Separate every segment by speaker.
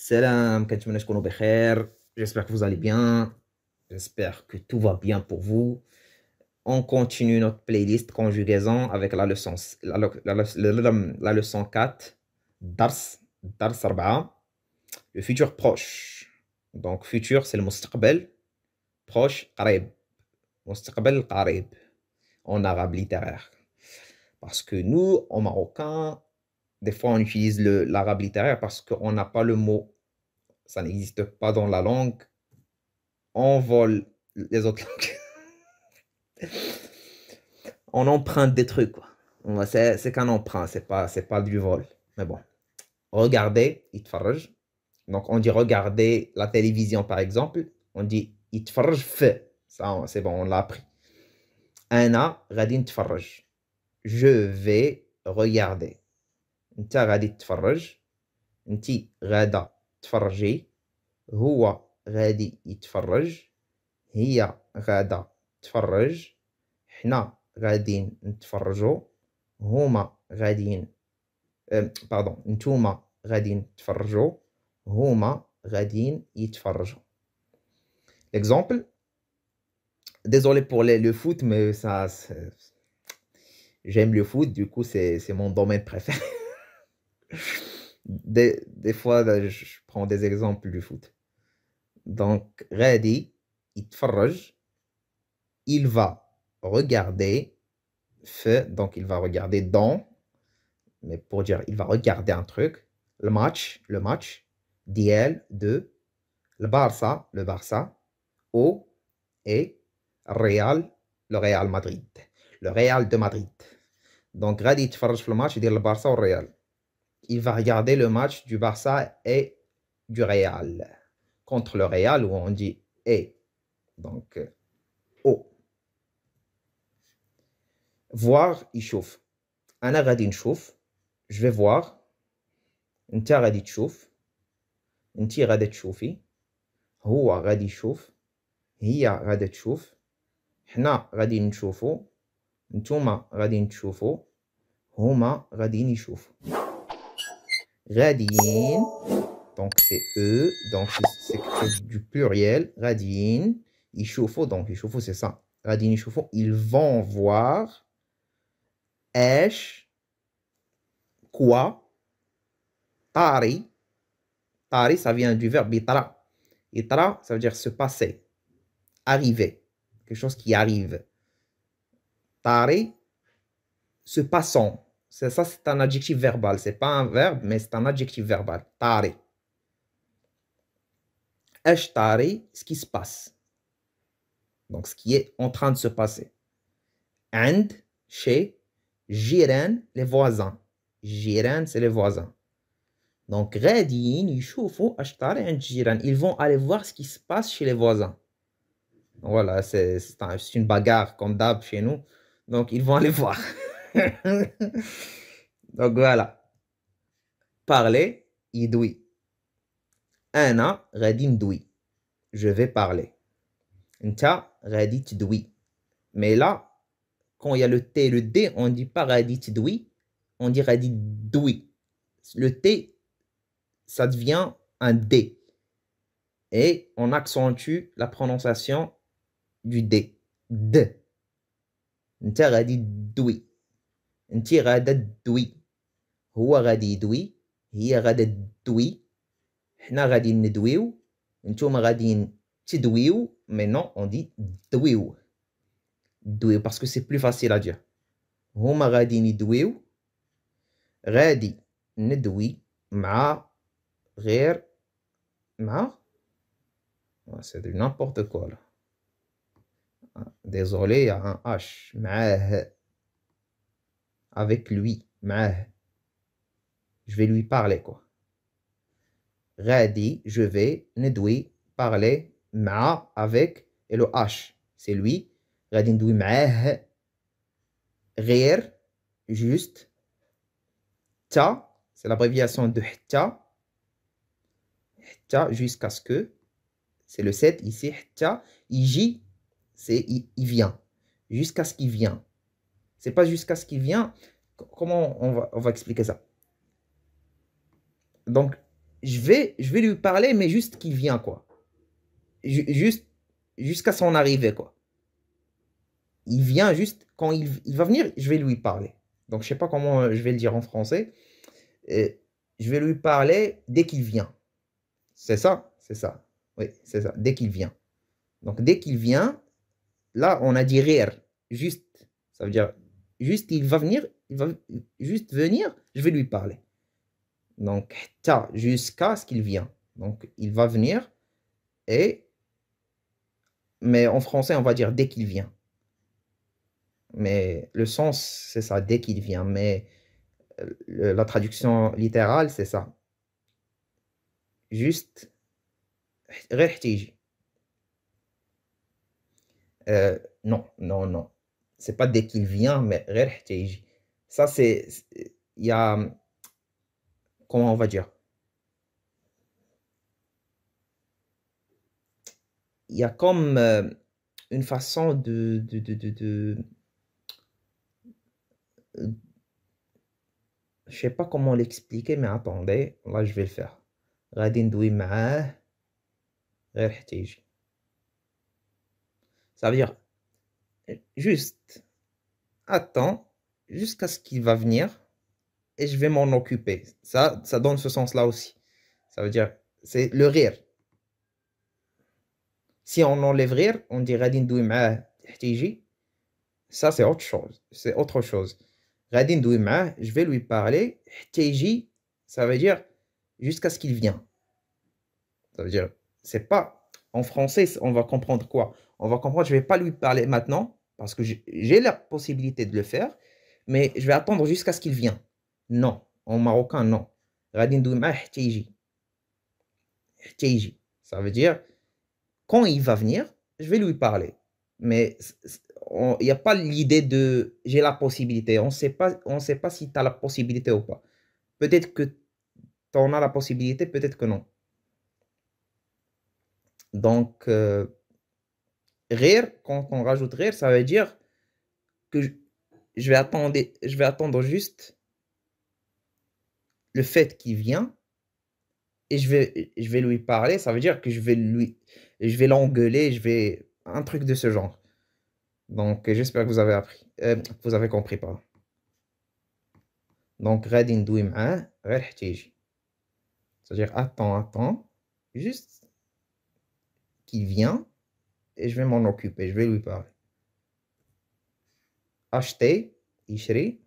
Speaker 1: Salam, كنتمنى تكونوا بخير. J'espère que vous allez bien. J'espère que tout va bien pour vous. On continue notre playlist conjugaison avec la leçon, la leçon 4, Dars 4, le futur proche. Donc, futur, c'est le mustaqbal. Proche, قريب. Mustaqbal, قريب. En arabe littéraire. Parce que nous, en marocain, des fois, on utilise l'arabe littéraire parce qu'on n'a pas le mot. Ça n'existe pas dans la langue. On vole les autres langues. On emprunte des trucs, quoi. C'est qu'un emprunt, c'est pas du vol. Mais bon. Regardez, يتفرج. Donc, on dit regarder la télévision, par exemple. On dit يتفرج في. Ça, c'est bon, on l'a appris. أنا غادي نتفرج. Je vais regarder. أنت غادي تتفرج. أنتي غادا تتفرجي. هو غادي يتفرج. هي غادا تتفرج. حنا غاديين نتفرجوا. هما غاديين باردون نتوما غاديين تتفرجوا. هما غاديين يتفرجوا. Exemple. Désolé pour le foot, mais ça, j'aime le foot, du coup, c'est mon domaine préféré. Des fois, je prends des exemples du foot. Donc, غادي يتفرج. Il va regarder. Donc, il va regarder dans. Mais pour dire, il va regarder un truc. Le match. ديال de. Le Barça. Au. Et. Le Real Madrid. Le Real de Madrid. Donc, غادي يتفرج في الماتش ديال البارسا والريال. Il va regarder le match du Barça et du Real. Contre le Real, où on dit et. Donc, au. Voir, يشوف. أنا غادي نشوف. Je vais voir. أنت غادي تشوف. أنتي غادي تشوفي. هو غادي يشوف. هي غادي تشوف. حنا غادي نشوفو. نتوما غادي تشوفوا. هما غاديين يشوفوا. غاديين. Donc c'est eux. Donc c'est quelque chose du pluriel. غاديين يشوفوا. Donc يشوفوا c'est ça. غاديين يشوفوا. Ils vont voir. ايش. Quoi. طاري. طاري ça vient du verbe يطرى. يطرى ça veut dire se passer. Arriver. Quelque chose qui arrive. طاري. Se passant. Ça, c'est un adjectif verbal. C'est pas un verbe, mais c'est un adjectif verbal. طاري. ايش طاري. Ce qui se passe. Donc, ce qui est en train de se passer. عند. Chez. جيران. Les voisins. جيران, c'est les voisins. Donc, غاديين يشوفوا اش طاري عند جيران. Ils vont aller voir ce qui se passe chez les voisins. Voilà, c'est une bagarre comme d'hab chez nous. Donc, ils vont aller voir. Donc, voilà. Parler, يدوي. أنا غادي ندوي. Je vais parler. أنت غادي تدوي. Mais là, quand il y a le T et le D, on ne dit pas غادي تدوي, on dit غادي دوي. Le T, ça devient un D. Et on accentue la prononciation du D. D. أنت غادي تدوي. أنت غادا تدوي. هو غادي يدوي. هي غادا تدوي. حنا غادي ندويو. نتوما غاديين تدويو. Mais non, on dit دويو. دويو parce que c'est plus facile à dire. هما غاديين يدويو. غادي ندوي مع غير مع. C'est du n'importe quoi là. Désolé, il y a un H. معاه. Avec lui. معاه. Je vais lui parler quoi. غادي, je vais, ندوي, parler, مع, avec, et le H, c'est lui. غادي ندوي معاه. غير, juste. تا, c'est l'abréviation de حتى. حتى, jusqu'à ce que. C'est le 7 ici. حتى, يجي, c'est il vient. Jusqu'à ce qu'il vient. C'est pas jusqu'à ce qu'il vient. Comment on va expliquer ça? Donc, je vais lui parler, mais juste qu'il vient, quoi. Juste, jusqu'à son arrivée, quoi. Il vient juste, quand il va venir, je vais lui parler. Donc, je sais pas comment je vais le dire en français. Euh, je vais lui parler dès qu'il vient. C'est ça? C'est ça. Oui, c'est ça. Dès qu'il vient. Donc, dès qu'il vient, là, on a dit rire. Juste. Ça veut dire, juste, il va juste venir, je vais lui parler. Donc, jusqu'à ce qu'il vienne. Donc, il va venir et, mais en français, on va dire dès qu'il vient. Mais le sens, c'est ça, dès qu'il vient. Mais la traduction littérale, c'est ça. Juste, غير احتيجي. Non, non, non. C'est pas dès qu'il vient, mais غير احتيجي. Ça, il y a, comment on va dire? Il y a comme une façon je sais pas comment l'expliquer, mais attendez, là je vais le faire. غادي ندوي معاه غير احتياجي. Ça veut dire juste attends jusqu'à ce qu'il va venir et je vais m'en occuper. Ça donne ce sens-là aussi. Ça veut dire c'est le rire. Si on enlève rire, on dit غادي ندوي معاه احتياجي. Ça c'est autre chose. C'est autre chose. غادي ندوي معاه, je vais lui parler. احتياجي, ça veut dire jusqu'à ce qu'il vienne. Ça veut dire, c'est pas en français, on va comprendre quoi? On va comprendre, je vais pas lui parler maintenant parce que j'ai la possibilité de le faire, mais je vais attendre jusqu'à ce qu'il vienne. Non, en marocain, non. غادي ندوي معاه حتى يجي. حتى يجي. Ça veut dire, quand il va venir, je vais lui parler. Mais il n'y a pas l'idée de j'ai la possibilité. On sait pas si tu as la possibilité ou pas. Peut-être que tu en as la possibilité, peut-être que non. Donc, rire, quand on rajoute rire, ça veut dire que je vais attendre juste le fait qu'il vient et je vais lui parler. Ça veut dire que je vais l'engueuler, un truc de ce genre. Donc, j'espère que vous avez appris, que vous avez compris, pardon. Donc, غادي ندوي معاه غير حتى يجي. C'est-à-dire, attends, juste qu'il vient et je vais m'en occuper, je vais lui parler. Acheter, يشري.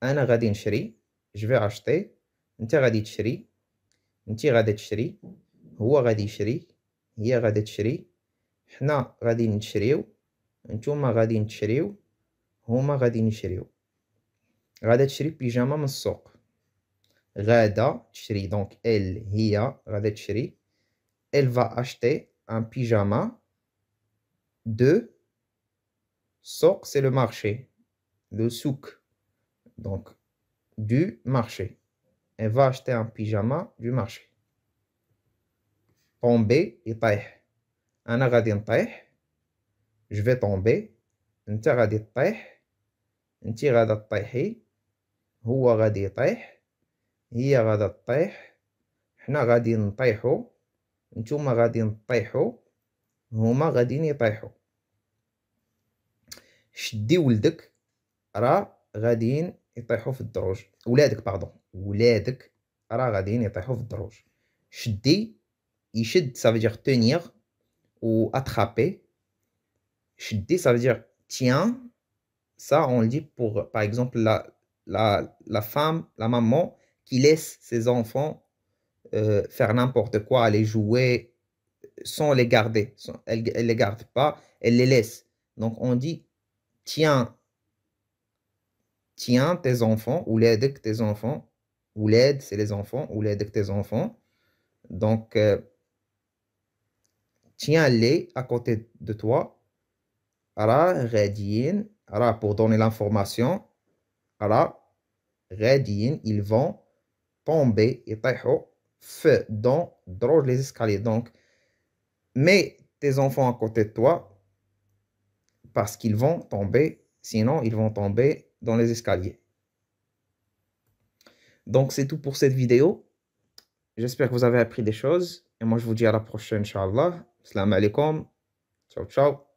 Speaker 1: أنا غادي نشري. Je vais acheter. أنت غادي تشري. أنت غادي تشري. هو غادي يشري. هي غادي تشري. حنا غادي نشريو. نتوما غادي تشريو. هما غادي يشريو. غادا تشري بيجاما من السوق. غادا تشري, donc elle, هي غادا تشري. Elle va acheter un pyjama de souk, c'est le marché. Le souk. Donc, du marché. Elle va acheter un pyjama du marché. Tomber, يطيح. أنا غادي نطيح. Je vais tomber. أنت غادي تطيح. أنتي غادا تطيحي. هو غادي يطيح. هي غادا تطيح. حنا غادي نطيحو. نتوما غادي تطيحو. هما غاديين يطيحو. شدي ولدك راه غاديين يطيحوا في الدروج. ولادك باردون. ولادك راه غاديين يطيحوا في الدروج. شدي, يشد, ça veut dire tenir ou attraper. شدي, ça veut dire tiens. Ça, on le dit pour, par exemple, la femme, la maman qui laisse ses enfants faire n'importe quoi, aller jouer sans les garder. Elle ne les garde pas, elle les laisse. Donc, on dit tiens tes enfants, ou l'aide tes enfants, ou l'aide, c'est les enfants, ou l'aide tes enfants. Donc, tiens-les à côté de toi. Ara, radien, ara, pour donner l'information. Ara, radien, ils vont tomber, et dans les escaliers. Donc, mets tes enfants à côté de toi parce qu'ils vont tomber, sinon ils vont tomber dans les escaliers. Donc, c'est tout pour cette vidéo. J'espère que vous avez appris des choses. Et moi, je vous dis à la prochaine, Inch'Allah. Salam alaikum. Ciao, ciao.